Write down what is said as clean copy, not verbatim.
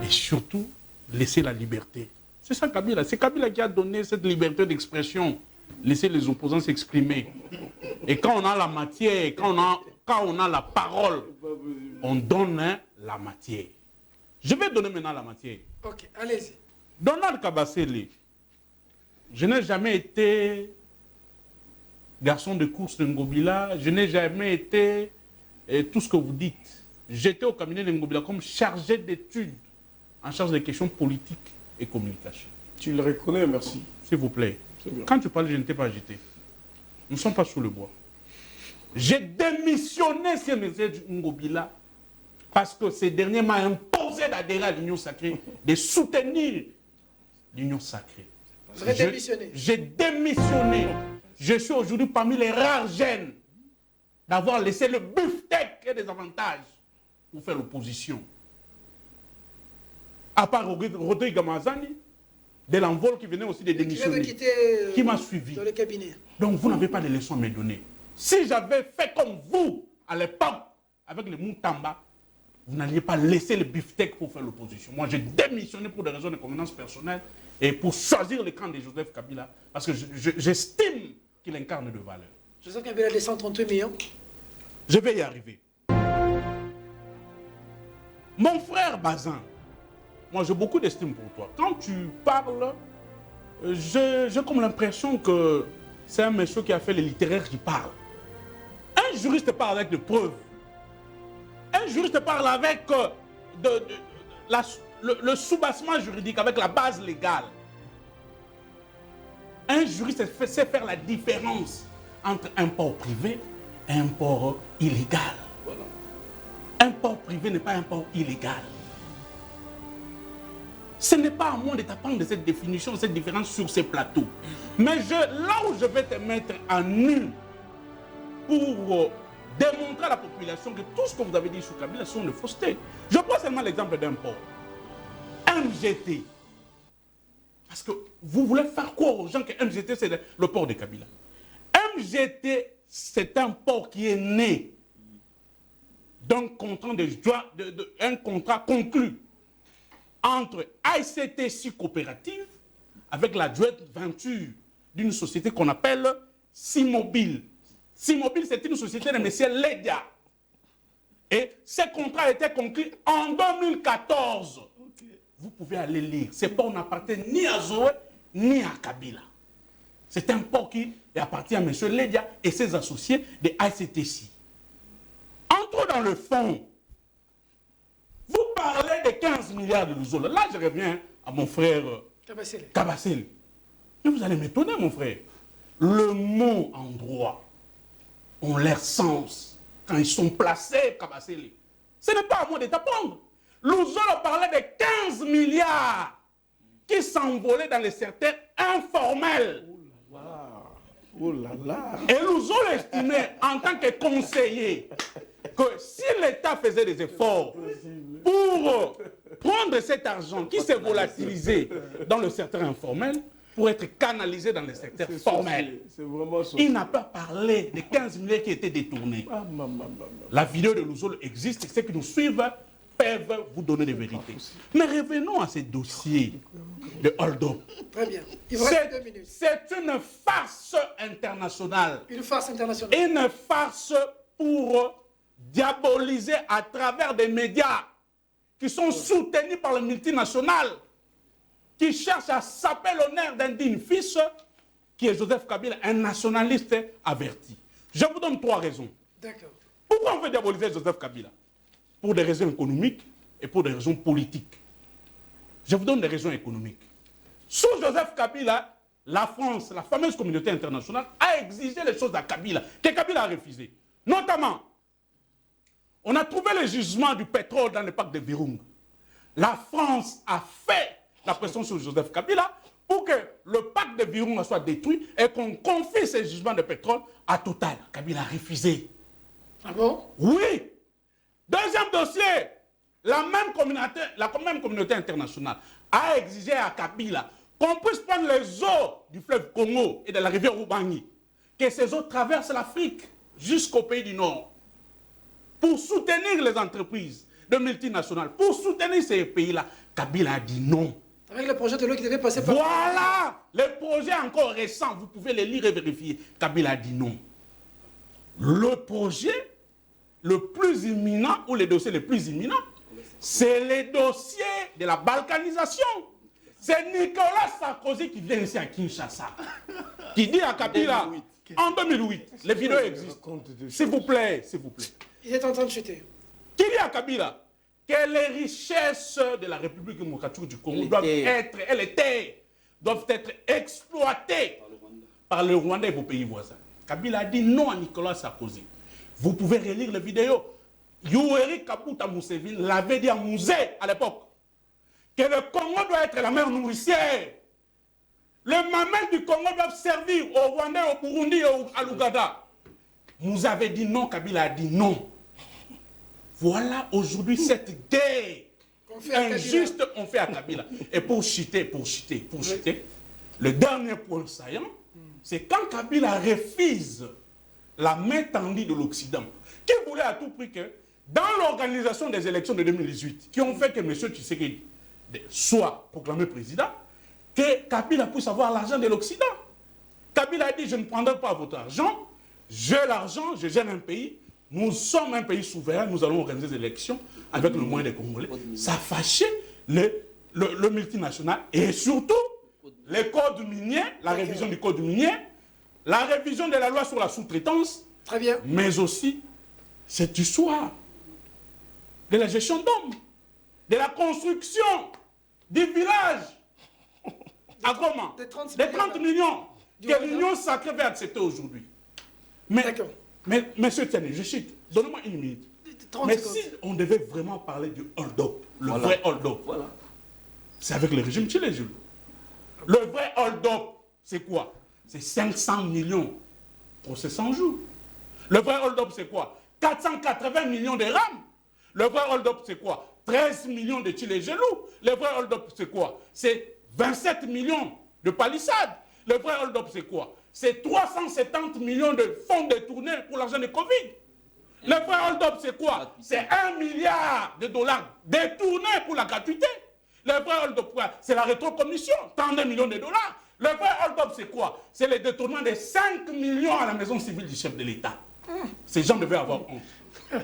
et surtout laisser la liberté. C'est ça Kabila. C'est Kabila qui a donné cette liberté d'expression. Laisser les opposants s'exprimer. Et quand on a la matière, quand on a la parole, on donne la matière. Je vais donner maintenant la matière. Ok, allez-y. Donald Kabasele, je n'ai jamais été garçon de course de Ngobila, je n'ai jamais été tout ce que vous dites. J'étais au cabinet de Ngobila comme chargé d'études en charge des questions politiques et communication. Tu le reconnais, merci. S'il vous plaît. Quand tu parles, je ne t'ai pas agité. Nous ne sommes pas sous le bois. J'ai démissionné sur M. Ngobila parce que ce dernier m'a imposé d'adhérer à l'Union sacrée, de soutenir l'Union sacrée. Vous avez démissionné? J'ai démissionné. Je suis aujourd'hui parmi les rares jeunes d'avoir laissé le beefsteak et des avantages pour faire l'opposition. À part Rodrigue Gamazani, de l'envol qui venait aussi de démissionner, qui m'a suivi. Dans le cabinet. Donc vous n'avez pas de leçons à me donner. Si j'avais fait comme vous, à l'époque, avec le Moutamba, vous n'alliez pas laisser le beefsteak pour faire l'opposition. Moi, j'ai démissionné pour des raisons de convenance personnelle et pour choisir le camp de Joseph Kabila, parce que j'estime qu'il incarne de valeurs. Joseph Kabila a les 138 millions. Je vais y arriver. Mon frère Bazin, moi j'ai beaucoup d'estime pour toi. Quand tu parles, j'ai comme l'impression que c'est un monsieur qui a fait le littéraire qui parle. Un juriste parle avec des preuves. Un juriste parle avec le soubassement juridique, avec la base légale. Un juriste sait faire la différence entre un port privé et un port illégal. Voilà. Un port privé n'est pas un port illégal. Ce n'est pas à moi de t'apprendre cette définition, cette différence sur ces plateaux. Mais là où je vais te mettre en nu pour démontrer à la population que tout ce que vous avez dit sur Kabila sont de fausseté. Je prends seulement l'exemple d'un port. MGT. Parce que vous voulez faire croire aux gens que MGT c'est le port de Kabila. MGT c'est un port qui est né d'un contrat conclu entre ICTC Coopérative avec la joint venture d'une société qu'on appelle Simobile. Simobile, c'est une société de M. Ledia. Et ce contrat a été conclu en 2014. Okay. Vous pouvez aller lire. Ce port n'appartient ni à Zoé, ni à Kabila. C'est un port qui appartient à M. Ledia et ses associés de ICTC. Entrons dans le fond. Vous parlez de 15 milliards de Luzolo. Là, je reviens à mon frère Kabasele. Mais vous allez m'étonner, mon frère. Le mot en droit ont leur sens quand ils sont placés, Kabasele. Ce n'est pas à moi de t'apprendre. Luzolo parlait de 15 milliards qui s'envolaient dans les secteurs informels. Oh là là. Et Luzolo estimait en tant que conseiller que si l'État faisait des efforts pour prendre cet argent qui s'est volatilisé dans le secteur informel pour être canalisé dans le secteur formel, il n'a pas parlé des 15 milliards qui étaient détournés. La vidéo de Luzolo existe et ceux qui nous suivent peuvent vous donner des vérités. Mais revenons à ces dossiers de hold-up. Très bien. Il vous reste 2 minutes. C'est une farce internationale. Une farce internationale. Une farce pour diaboliser à travers des médias qui sont soutenus par les multinationales, qui cherchent à saper l'honneur d'un digne fils, qui est Joseph Kabila, un nationaliste averti. Je vous donne 3 raisons. D'accord. Pourquoi on veut diaboliser Joseph Kabila? Pour des raisons économiques et pour des raisons politiques. Je vous donne des raisons économiques. Sous Joseph Kabila, la France, la fameuse communauté internationale, a exigé les choses à Kabila, que Kabila a refusé. Notamment, on a trouvé le jugement du pétrole dans le parc de Virunga. La France a fait la pression sur Joseph Kabila pour que le parc de Virunga soit détruit et qu'on confie ces jugements de pétrole à Total. Kabila a refusé. Ah bon? Oui. Deuxième dossier, la même communauté internationale a exigé à Kabila qu'on puisse prendre les eaux du fleuve Congo et de la rivière Ubangi, que ces eaux traversent l'Afrique jusqu'au pays du Nord, pour soutenir les entreprises de multinationales, pour soutenir ces pays-là. Kabila a dit non. Avec le projet de loi qui devait passer par... Voilà les projets encore récents, vous pouvez les lire et vérifier. Kabila a dit non. Le projet le plus imminent, ou les dossiers les plus imminents, c'est les dossiers de la balkanisation. C'est Nicolas Sarkozy qui vient ici à Kinshasa, qui dit à Kabila, en 2008, les vidéos existent. S'il vous plaît, s'il vous plaît. Il est en train de chuter. Qui dit à Kabila que les richesses de la République démocratique du Congo doivent être exploitées par le Rwanda et vos pays voisins. Kabila a dit non à Nicolas Sarkozy. Vous pouvez relire les vidéos. Yoweri Kabuta Museveni l'avait dit à Mouzé à l'époque que le Congo doit être la mère nourricière. Les mamelles du Congo doivent servir au Rwanda, au Burundi et à l'Ouganda. Vous avez dit non, Kabila a dit non. Voilà aujourd'hui cette guerre injuste qu'on fait à Kabila. Et pour chuter, le dernier point saillant, c'est quand Kabila refuse la main tendue de l'Occident, qui voulait à tout prix que, dans l'organisation des élections de 2018, qui ont fait que M. Tshisekedi soit proclamé président, que Kabila puisse avoir l'argent de l'Occident. Kabila a dit, je ne prendrai pas votre argent, j'ai l'argent, je gère un pays, nous sommes un pays souverain, nous allons organiser des élections avec le moyen des Congolais. Ça a fâché le multinational et surtout les codes miniers, la révision du code minier, la révision de la loi sur la sous-traitance, très bien, mais aussi cette histoire de la gestion d'hommes, de la construction du village à Goma, des 30 millions que l'Union sacrée va accepter aujourd'hui. Mais monsieur Tiani, je cite, donnez-moi une minute. Mais si on devait vraiment parler du hold-up, le vrai hold-up, c'est avec le régime chilien. Le vrai hold-up, c'est quoi? C'est 500 millions pour ces 100 jours. Le vrai hold-up, c'est quoi? 480 millions de rames. Le vrai hold-up, c'est quoi? 13 millions de Tchilé-Gelou. Le vrai hold-up, c'est quoi? C'est 27 millions de palissades. Le vrai hold-up, c'est quoi? C'est 370 millions de fonds détournés pour l'argent de Covid. Le vrai hold-up, c'est quoi? C'est 1 milliard de dollars détournés pour la gratuité. Le vrai hold-up, c'est la rétrocommission, 32 millions de dollars. Le vrai hold-up, c'est quoi? C'est le détournement de 5 millions à la maison civile du chef de l'État. Ces gens devaient avoir honte.